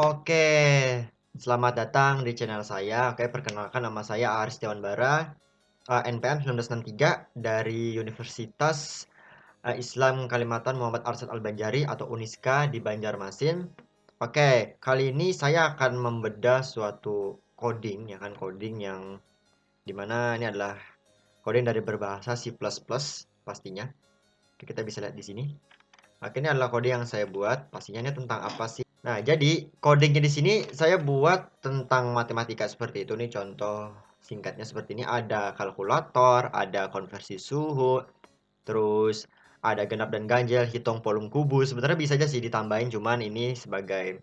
Oke, selamat datang di channel saya. Oke, perkenalkan nama saya Aris Setiawan Bara, NPM 1963 dari Universitas Islam Kalimantan Muhammad Arsyad Al-Banjari atau Uniska di Banjarmasin. Oke, kali ini saya akan membedah suatu coding, ya kan, coding yang dimana ini adalah coding dari berbahasa C++ pastinya. Oke, kita bisa lihat di sini. Oke, ini adalah kode yang saya buat. Pastinya ini tentang apa sih? Nah, jadi codingnya di sini saya buat tentang matematika seperti itu nih. Contoh singkatnya seperti ini. Ada kalkulator, ada konversi suhu, terus ada genap dan ganjil, hitung volume kubus. Sebenarnya bisa aja sih ditambahin, cuman ini sebagai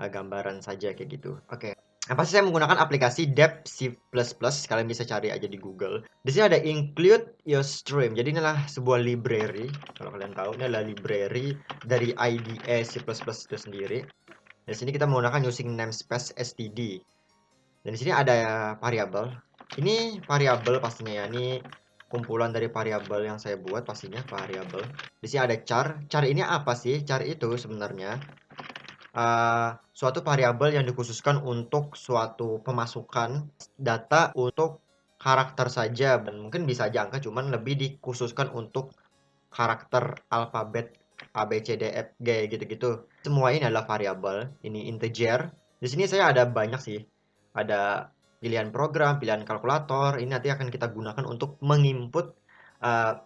gambaran saja kayak gitu. Oke. Nah, pasti saya menggunakan aplikasi Dep C++. Kalian bisa cari aja di Google. Di sini ada include your stream. Jadi inilah sebuah library. Kalau kalian tahu, ini adalah library dari IDE C++ itu sendiri. Di sini kita menggunakan using namespace std. Dan di sini ada variabel. Ini variabel pastinya ya. Ini kumpulan dari variabel yang saya buat pastinya variabel. Di sini ada char. Char ini apa sih? Char itu sebenarnya suatu variabel yang dikhususkan untuk suatu pemasukan data untuk karakter saja dan mungkin bisa aja angka, cuman lebih dikhususkan untuk karakter alfabet A, B, C, D, F, G gitu-gitu. Semua ini adalah variabel, ini integer. Di sini saya ada banyak sih. Ada pilihan program, pilihan kalkulator. Ini nanti akan kita gunakan untuk menginput uh,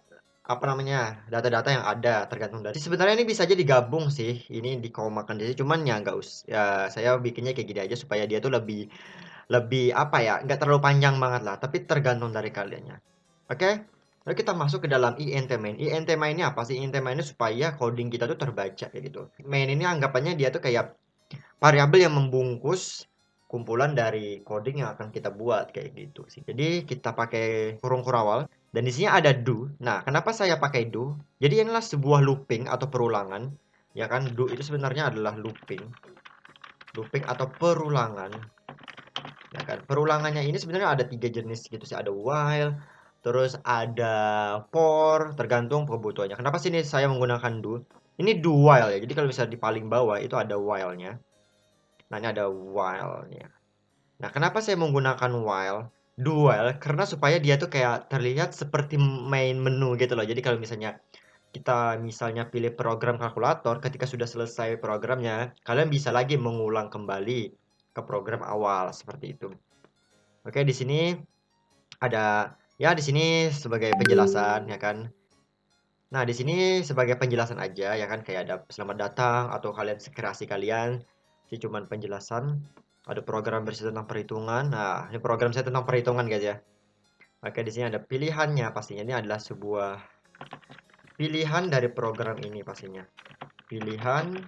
apa namanya, data-data yang ada tergantung dari sebenarnya ini bisa aja digabung sih, ini dikomakan jadi cuman ya nggak ya saya bikinnya kayak gini aja supaya dia tuh lebih lebih apa ya, nggak terlalu panjang banget lah, tapi tergantung dari kaliannya. Oke, lalu kita masuk ke dalam int main. Int main ini apa sih? Int main ini supaya coding kita tuh terbaca kayak gitu. Main ini anggapannya dia tuh kayak variabel yang membungkus kumpulan dari coding yang akan kita buat kayak gitu sih. Jadi kita pakai kurung kurawal dan di sini ada do. Nah, kenapa saya pakai do? Jadi inilah sebuah looping atau perulangan. Ya kan, do itu sebenarnya adalah looping. Looping atau perulangan. Ya kan, perulangannya ini sebenarnya ada 3 jenis gitu sih. Ada while, terus ada for, tergantung kebutuhannya. Kenapa sih ini saya menggunakan do? Ini do while ya. Jadi kalau bisa di paling bawah itu ada while-nya. Nah, ini ada while-nya. Nah, kenapa saya menggunakan while? Do while karena supaya dia tuh kayak terlihat seperti main menu gitu loh. Jadi kalau misalnya kita pilih program kalkulator, ketika sudah selesai programnya, kalian bisa lagi mengulang kembali ke program awal seperti itu. Oke, di sini ada ya di sini sebagai penjelasan ya kan. Nah, di sini sebagai penjelasan aja ya kan kayak ada selamat datang atau kalian kreasi kalian sih cuman penjelasan. Ada program bersih tentang perhitungan. Nah, ini program saya tentang perhitungan guys ya. Oke, di sini ada pilihannya pastinya ini adalah sebuah pilihan dari program ini pastinya. Pilihan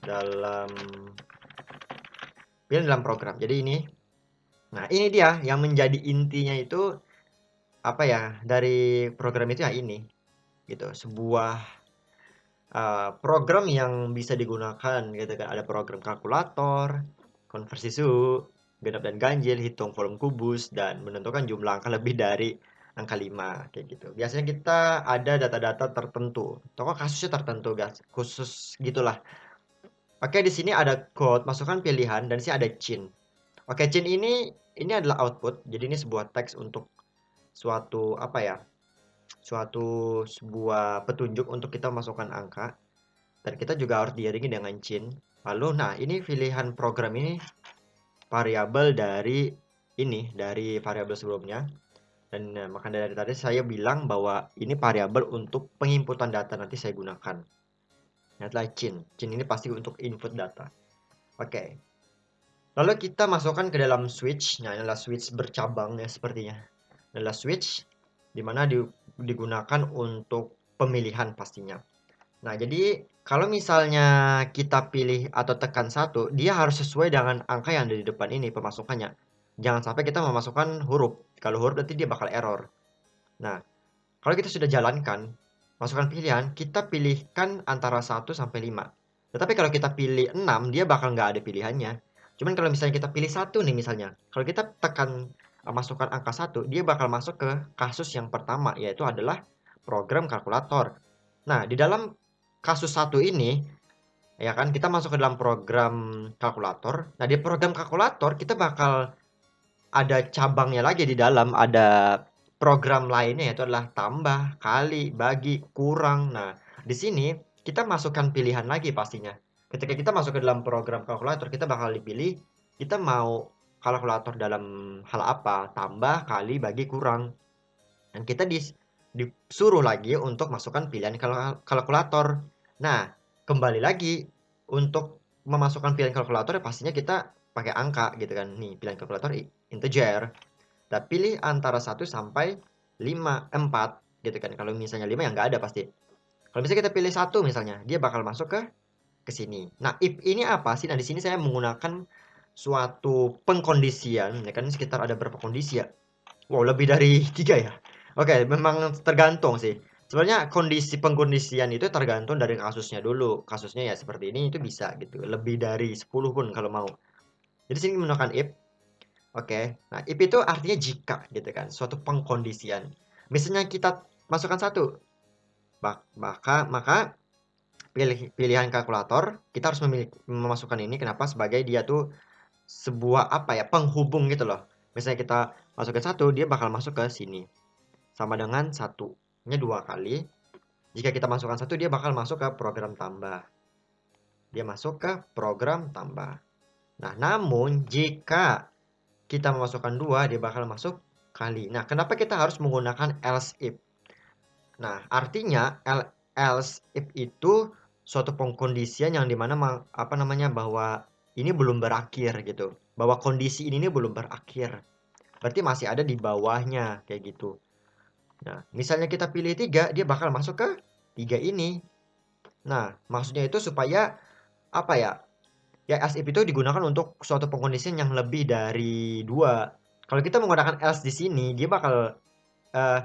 dalam pilihan dalam program. Jadi ini. Nah, ini dia yang menjadi intinya itu apa ya? Dari program itu ya ini gitu. Sebuah program yang bisa digunakan gitu kan. Ada program kalkulator, konversi suhu, genap dan ganjil, hitung volume kubus, dan menentukan jumlah angka lebih dari angka 5 kayak gitu. Biasanya kita ada data-data tertentu. Toko kasusnya tertentu guys, khusus gitulah. Oke, di sini ada code, masukkan pilihan dan di sini ada chin. Oke, chin ini adalah output. Jadi ini sebuah teks untuk suatu apa ya? Suatu sebuah petunjuk untuk kita masukkan angka. Dan kita juga harus diiringi dengan chin. Lalu, nah ini pilihan program ini variabel dari variabel sebelumnya. Dan maka dari tadi saya bilang bahwa ini variabel untuk penginputan data nanti saya gunakan. Ini adalah chin. Chin ini pasti untuk input data. Oke. Lalu kita masukkan ke dalam switch. Nah, ini adalah switch bercabang ya sepertinya. Ini adalah switch dimana digunakan untuk pemilihan pastinya. Nah, jadi kalau misalnya kita pilih atau tekan satu, dia harus sesuai dengan angka yang ada di depan ini pemasukannya. Jangan sampai kita memasukkan huruf. Kalau huruf nanti dia bakal error. Nah, kalau kita sudah jalankan, masukkan pilihan, kita pilihkan antara 1 sampai 5. Tetapi kalau kita pilih 6, dia bakal nggak ada pilihannya. Cuman kalau misalnya kita pilih satu nih misalnya, kalau kita tekan masukkan angka 1, dia bakal masuk ke kasus yang pertama, yaitu adalah program kalkulator. Nah, di dalam kasus satu ini, ya kan? Kita masuk ke dalam program kalkulator. Nah, di program kalkulator kita bakal ada cabangnya lagi di dalam, ada program lainnya yaitu adalah tambah, kali, bagi, kurang. Nah, di sini kita masukkan pilihan lagi pastinya. Ketika kita masuk ke dalam program kalkulator, kita bakal dipilih kita mau kalkulator dalam hal apa, tambah, kali, bagi, kurang. Dan kita disuruh lagi untuk masukkan pilihan kalkulator. Nah, kembali lagi untuk memasukkan pilihan kalkulator ya pastinya kita pakai angka gitu kan. Nih, pilihan kalkulator integer. Kita pilih antara 1 sampai 5, 4 gitu kan. Kalau misalnya 5 ya nggak ada pasti. Kalau misalnya kita pilih 1 misalnya, dia bakal masuk ke sini. Nah, if ini apa sih? Nah, di sini saya menggunakan suatu pengkondisian, ya kan sekitar ada berapa kondisi ya? Wow, lebih dari 3 ya? Oke, memang tergantung sih. Sebenarnya pengkondisian itu tergantung dari kasusnya dulu. Kasusnya ya seperti ini itu bisa gitu. Lebih dari 10 pun kalau mau. Jadi sini menggunakan if. Oke. Nah, if itu artinya jika gitu kan, suatu pengkondisian. Misalnya kita masukkan 1, maka pilihan kalkulator kita harus memasukkan ini kenapa? Sebagai dia tuh sebuah apa ya, penghubung gitu loh. Misalnya kita masukin 1, dia bakal masuk ke sini. Sama dengan 1-nya 2 kali. Jika kita masukkan 1, dia bakal masuk ke program tambah. Dia masuk ke program tambah. Nah, namun jika kita memasukkan 2, dia bakal masuk kali. Nah, kenapa kita harus menggunakan else if? Nah, artinya else if itu suatu pengkondisian yang dimana apa namanya bahwa ini belum berakhir gitu. Bahwa kondisi ini belum berakhir. Berarti masih ada di bawahnya kayak gitu. Nah, misalnya kita pilih 3, dia bakal masuk ke 3 ini. Nah, maksudnya itu supaya apa ya? Ya else if itu digunakan untuk suatu pengkondisian yang lebih dari 2. Kalau kita menggunakan else di sini, dia bakal eh,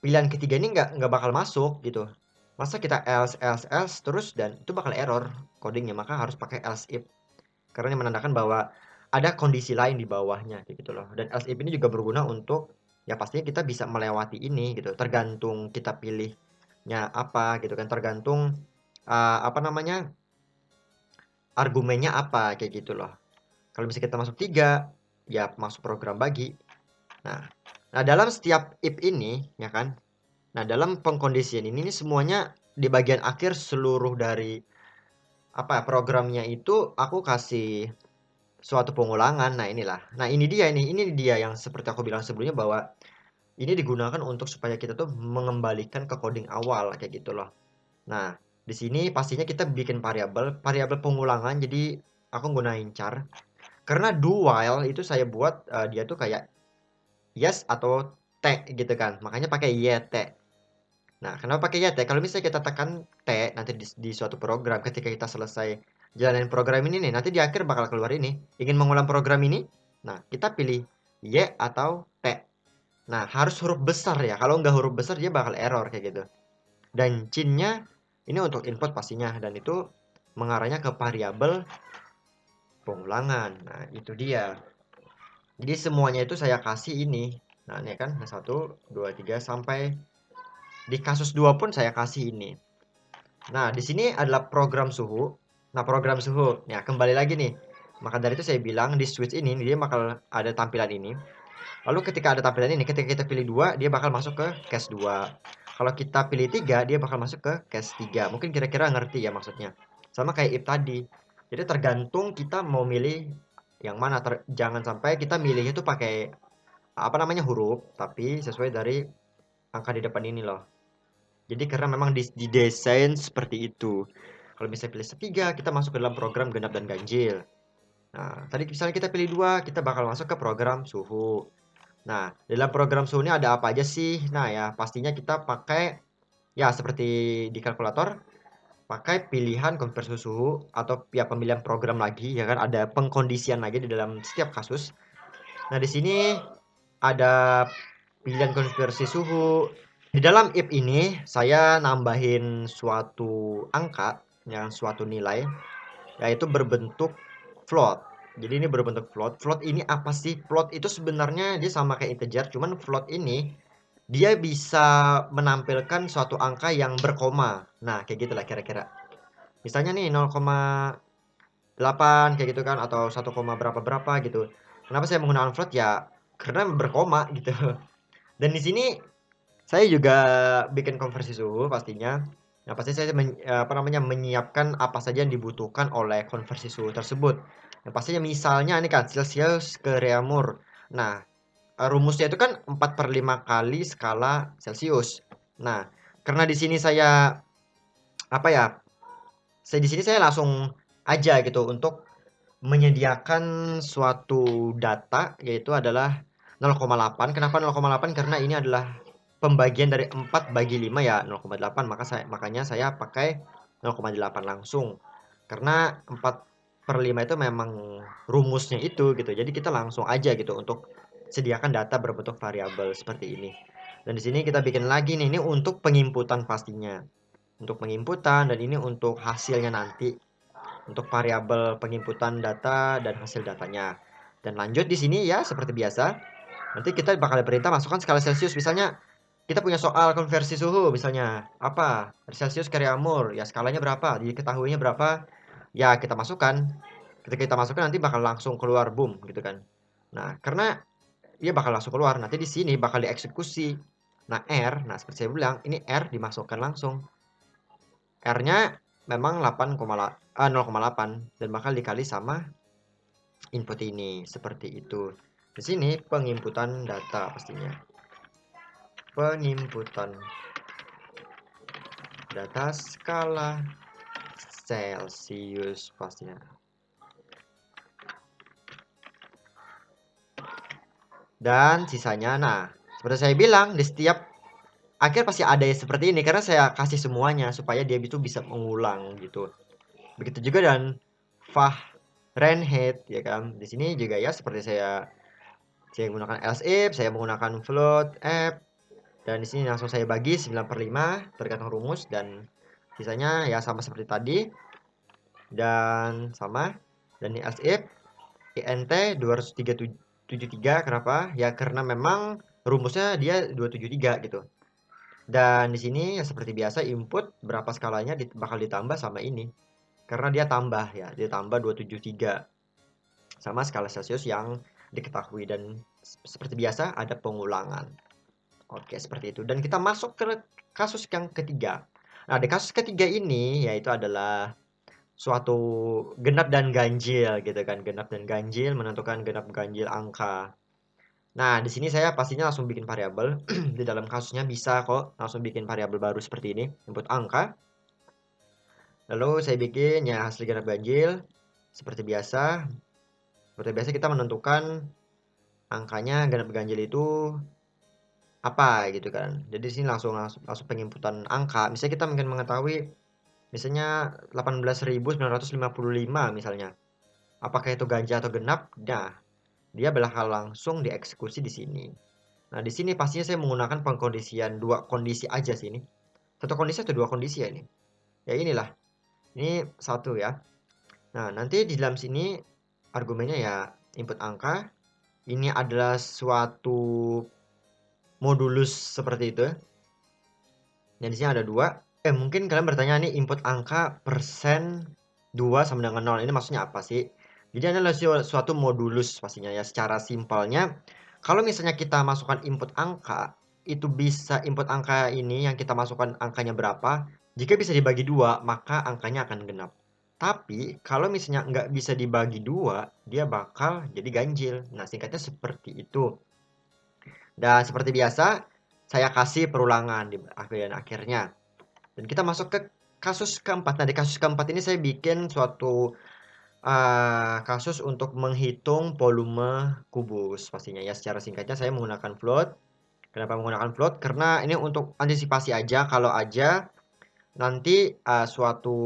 pilihan ketiga ini nggak bakal masuk gitu. Masa kita else terus dan itu bakal error codingnya, maka harus pakai else if. Karena ini menandakan bahwa ada kondisi lain di bawahnya kayak gitu loh. Dan else if ini juga berguna untuk ya pastinya kita bisa melewati ini gitu. Tergantung kita pilihnya apa gitu kan, tergantung apa namanya? Argumennya apa kayak gitu loh. Kalau misalnya kita masuk 3, ya masuk program bagi. Nah, dalam setiap if ini ya kan. Nah, dalam pengkondisian ini semuanya di bagian akhir seluruh dari apa programnya itu aku kasih suatu pengulangan. Nah, inilah. Nah, ini dia yang seperti aku bilang sebelumnya bahwa ini digunakan untuk supaya kita tuh mengembalikan ke coding awal kayak gitu loh. Nah, di sini pastinya kita bikin variabel pengulangan. Jadi aku gunain char. Karena do while itu saya buat dia tuh kayak yes atau t gitu kan. Makanya pakai yt. Nah, kenapa pakai yt? Kalau misalnya kita tekan t nanti di suatu program ketika kita selesai jalanin program ini nih, nanti di akhir bakal keluar ini. Ingin mengulang program ini? Nah, kita pilih y atau t. Nah, harus huruf besar ya. Kalau nggak huruf besar dia bakal error kayak gitu. Dan cinnya ini untuk input pastinya dan itu mengarahnya ke variabel pengulangan. Nah, itu dia. Jadi semuanya itu saya kasih ini. Nah, ini kan 1, 2, 3 sampai di kasus 2 pun saya kasih ini. Nah, di sini adalah program suhu. Nah, program suhu. Ya, kembali lagi nih. Maka dari itu saya bilang di switch ini dia bakal ada tampilan ini. Lalu ketika ada tampilan ini, ketika kita pilih 2, dia bakal masuk ke case 2. Kalau kita pilih 3, dia bakal masuk ke case 3. Mungkin kira-kira ngerti ya maksudnya. Sama kayak if tadi. Jadi tergantung kita mau milih yang mana. Jangan sampai kita milihnya itu pakai apa namanya huruf, tapi sesuai dari angka di depan ini loh. Jadi karena memang didesain seperti itu. Kalau misalnya pilih setiga, kita masuk ke dalam program genap dan ganjil. Nah, tadi misalnya kita pilih 2, kita bakal masuk ke program suhu. Nah, dalam program suhu ini ada apa aja sih? Nah ya, pastinya kita pakai ya seperti di kalkulator, pakai pilihan konversi suhu atau ya pemilihan program lagi ya kan ada pengkondisian lagi di dalam setiap kasus. Nah, di sini ada pilihan konversi suhu. Di dalam if ini saya nambahin suatu angka yang suatu nilai yaitu berbentuk float. Jadi ini berbentuk float. Float ini apa sih? Float itu sebenarnya dia sama kayak integer, cuman float ini dia bisa menampilkan suatu angka yang berkoma. Nah, kayak gitulah kira-kira. Misalnya nih 0,8 kayak gitu kan, atau 1, berapa-berapa gitu. Kenapa saya menggunakan float? Ya karena berkoma gitu. Dan di sini saya juga bikin konversi suhu pastinya. Nah, pasti saya menyiapkan apa saja yang dibutuhkan oleh konversi suhu tersebut. Nah, pastinya misalnya ini kan Celsius ke Reaumur. Nah, rumusnya itu kan 4/5 kali skala Celsius. Nah, karena di sini saya apa ya? Di sini saya langsung aja gitu untuk menyediakan suatu data, yaitu adalah 0,8. Kenapa 0,8? Karena ini adalah pembagian dari 4 bagi 5 ya 0,8, makanya saya pakai 0,8 langsung. Karena 4/5 itu memang rumusnya itu gitu. Jadi kita langsung aja gitu untuk sediakan data berbentuk variabel seperti ini. Dan di sini kita bikin lagi nih, ini untuk penginputan pastinya. Untuk penginputan, dan ini untuk hasilnya nanti, untuk variabel penginputan data dan hasil datanya. Dan lanjut di sini ya seperti biasa. Nanti kita bakal perintah masukkan skala Celsius. Misalnya kita punya soal konversi suhu, misalnya apa? Dari Celsius ke Reaumur, ya skalanya berapa? Diketahuinya berapa? Ya kita masukkan. Ketika kita masukkan nanti bakal langsung keluar boom gitu kan. Nah, karena dia bakal langsung keluar, nanti di sini bakal dieksekusi. Nah, seperti saya bilang, ini R dimasukkan langsung. R-nya memang 0,8 dan bakal dikali sama input ini seperti itu. Di sini penginputan data pastinya. Penginputan data skala Celsius pastinya. Dan sisanya, nah, seperti saya bilang, di setiap akhir pasti ada yang seperti ini karena saya kasih semuanya supaya dia itu bisa mengulang gitu. Begitu juga dan Fahrenheit ya kan. Di sini juga ya seperti saya menggunakan else if, saya menggunakan float f, dan di sini langsung saya bagi 9/5 tergantung rumus, dan sisanya ya sama seperti tadi dan sama. Dan ini else if int 273. Kenapa? Ya karena memang rumusnya dia 273 gitu. Dan di sini ya seperti biasa input berapa skalanya bakal ditambah sama ini. Karena dia tambah ya, dia tambah 273 sama skala Celsius yang diketahui, dan seperti biasa ada pengulangan. Oke, seperti itu. Dan kita masuk ke kasus yang ketiga. Nah, di kasus ketiga ini yaitu adalah suatu genap dan ganjil gitu kan. Genap dan ganjil, menentukan genap ganjil angka. Nah, di sini saya pastinya langsung bikin variabel. Di dalam kasusnya bisa kok langsung bikin variabel baru seperti ini, input angka. Lalu saya bikin ya hasil genap ganjil seperti biasa. Seperti biasa kita menentukan angkanya genap ganjil itu apa gitu kan. Jadi di sini langsung penginputan angka. Misalnya kita mungkin mengetahui misalnya 18.955 misalnya. Apakah itu ganjil atau genap? Nah, dia bakal langsung dieksekusi di sini. Nah, di sini pastinya saya menggunakan pengkondisian dua kondisi aja sih ini. Satu kondisi atau dua kondisi ya ini. Ya inilah. Ini satu ya. Nah, nanti di dalam sini argumennya ya input angka. Ini adalah suatu modulus seperti itu. Dan di sini ada dua. Mungkin kalian bertanya nih, input angka persen 2 sama dengan 0. Ini maksudnya apa sih? Jadi adalah suatu modulus pastinya ya. Secara simpelnya, kalau misalnya kita masukkan input angka, itu bisa input angka ini yang kita masukkan angkanya berapa. Jika bisa dibagi 2, maka angkanya akan genap. Tapi kalau misalnya nggak bisa dibagi 2, dia bakal jadi ganjil. Nah, singkatnya seperti itu. Dan seperti biasa, saya kasih perulangan di akhirnya. Dan kita masuk ke kasus keempat. Nah, di kasus keempat ini saya bikin suatu kasus untuk menghitung volume kubus pastinya ya. Secara singkatnya saya menggunakan float. Kenapa menggunakan float? Karena ini untuk antisipasi aja kalau aja nanti suatu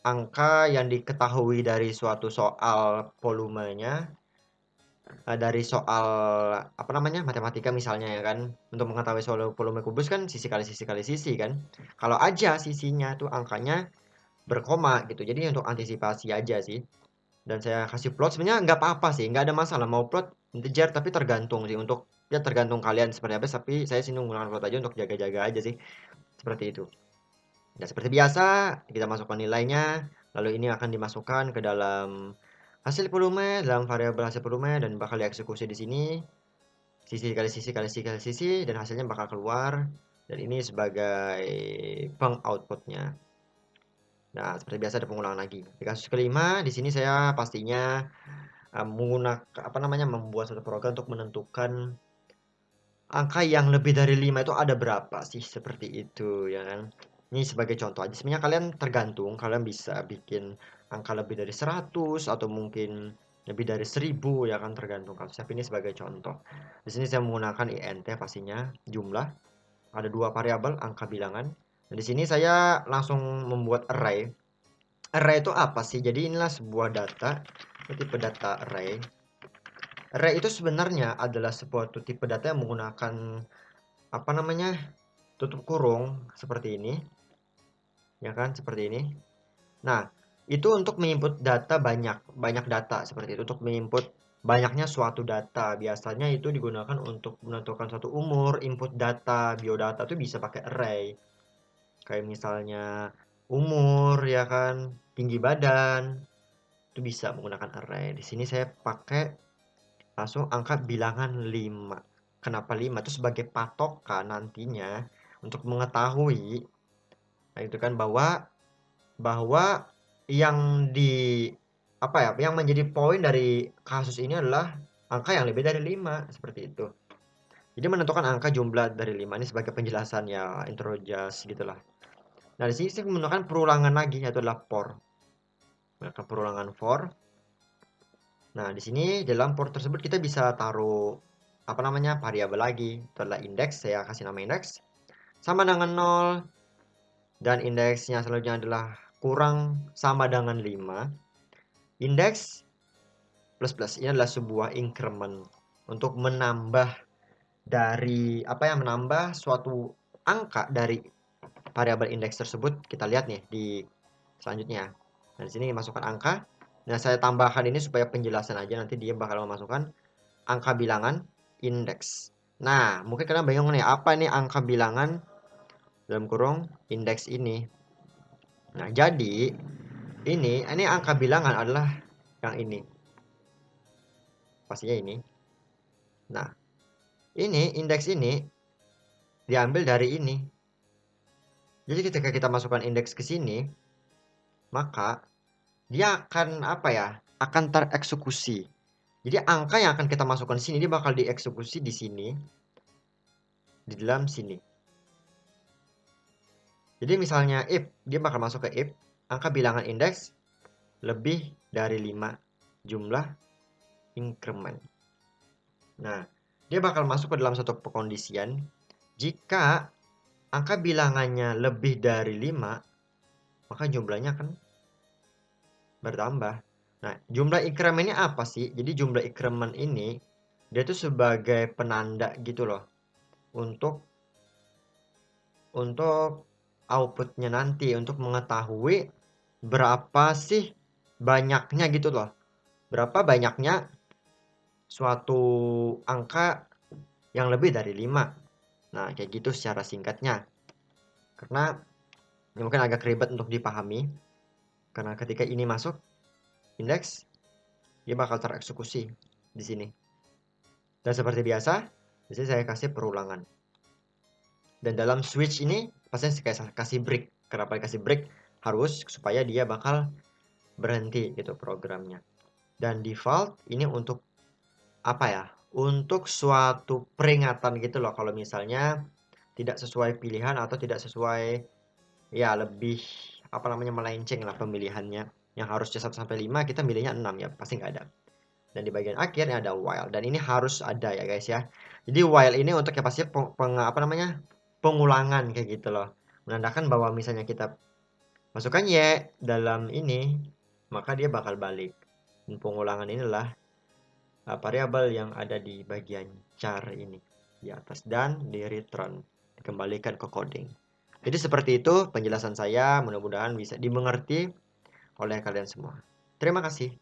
angka yang diketahui dari suatu soal volumenya, dari soal apa namanya matematika misalnya ya kan, untuk mengetahui soal volume kubus kan sisi kali sisi kan. Kalau aja sisinya tuh angkanya berkoma gitu, jadi untuk antisipasi aja sih. Dan saya kasih plot sebenarnya nggak apa-apa sih, nggak ada masalah mau plot integer, tapi tergantung sih untuk ya tergantung kalian seperti apa, tapi saya sih menggunakan plot aja untuk jaga-jaga aja sih seperti itu. Dan seperti biasa, kita masukkan nilainya, lalu ini akan dimasukkan ke dalam hasil volume, dalam variabel hasil volume, dan bakal dieksekusi di sini. Sisi kali sisi kali sisi kali sisi, dan hasilnya bakal keluar. Dan ini sebagai peng-outputnya. Nah, seperti biasa ada pengulangan lagi. Di kasus kelima, di sini saya pastinya menggunakan membuat suatu program untuk menentukan angka yang lebih dari 5 itu ada berapa sih, seperti itu ya kan. Ini sebagai contoh aja. Sebenarnya kalian tergantung, kalian bisa bikin angka lebih dari 100 atau mungkin lebih dari 1000 ya kan, tergantung kasus. Tapi ini sebagai contoh. Di sini saya menggunakan int pastinya jumlah. Ada dua variabel angka bilangan. Dan di sini saya langsung membuat array. Array itu apa sih? Jadi inilah sebuah data, tipe data array. Array itu sebenarnya adalah sebuah tipe data yang menggunakan tutup kurung seperti ini. Ya kan, seperti ini. Nah, itu untuk menginput data banyak data seperti itu, untuk menginput banyaknya suatu data. Biasanya itu digunakan untuk menentukan suatu umur, input data, biodata itu bisa pakai array. Kayak misalnya umur ya kan, tinggi badan, itu bisa menggunakan array. Di sini saya pakai langsung angka bilangan 5. Kenapa 5? Itu sebagai patokan nantinya untuk mengetahui, nah itu kan, bahwa yang yang menjadi poin dari kasus ini adalah angka yang lebih dari 5 seperti itu. Jadi menentukan angka jumlah dari 5 ini sebagai penjelasan ya, intro just gitulah. Nah, di sini saya menggunakan perulangan lagi, yaitu adalah for. Menggunakan perulangan for. Nah, di sini dalam for tersebut kita bisa taruh variabel lagi. Itu adalah indeks, saya kasih nama indeks sama dengan 0, dan indeksnya selanjutnya adalah kurang sama dengan 5. Indeks plus plus ini adalah sebuah increment untuk menambah menambah suatu angka dari variabel indeks tersebut. Kita lihat nih di selanjutnya. Nah, di sini masukkan angka. Nah, saya tambahkan ini supaya penjelasan aja, nanti dia bakal memasukkan angka bilangan indeks. Nah, mungkin kalian bingung nih, apa nih angka bilangan dalam kurung indeks ini. Nah, jadi ini angka bilangan adalah yang ini. Pastinya ini. Nah, ini indeks ini diambil dari ini. Jadi ketika kita masukkan indeks ke sini, maka dia akan akan tereksekusi. Jadi angka yang akan kita masukkan di sini dia bakal dieksekusi di sini, di dalam sini. Jadi misalnya if, dia bakal masuk ke if angka bilangan indeks lebih dari 5 jumlah increment. Nah, dia bakal masuk ke dalam satu pekondisian jika angka bilangannya lebih dari 5, maka jumlahnya akan bertambah. Nah, jumlah increment ini apa sih? Jadi jumlah increment ini dia tuh sebagai penanda gitu loh untuk outputnya nanti, untuk mengetahui berapa sih banyaknya gitu loh. Berapa banyaknya suatu angka yang lebih dari 5. Nah, kayak gitu secara singkatnya. Karena ini mungkin agak ribet untuk dipahami. Karena ketika ini masuk indeks, dia bakal tereksekusi di sini. Dan seperti biasa, di sini saya kasih perulangan. Dan dalam switch ini pasti saya kasih break. Kenapa dikasih break? Harus supaya dia bakal berhenti gitu programnya. Dan default ini untuk untuk suatu peringatan gitu loh, kalau misalnya tidak sesuai pilihan atau tidak sesuai, ya lebih melenceng lah pemilihannya. Yang harusnya 1 sampai 5 kita milihnya 6 ya, pasti nggak ada. Dan di bagian akhirnya ada while, dan ini harus ada ya guys ya. Jadi while ini untuk yang pasti pengulangan kayak gitu loh. Menandakan bahwa misalnya kita masukkan y dalam ini, maka dia bakal balik. Dan pengulangan inilah variabel yang ada di bagian char ini di atas, dan di return dikembalikan ke coding. Jadi seperti itu penjelasan saya, mudah-mudahan bisa dimengerti oleh kalian semua. Terima kasih.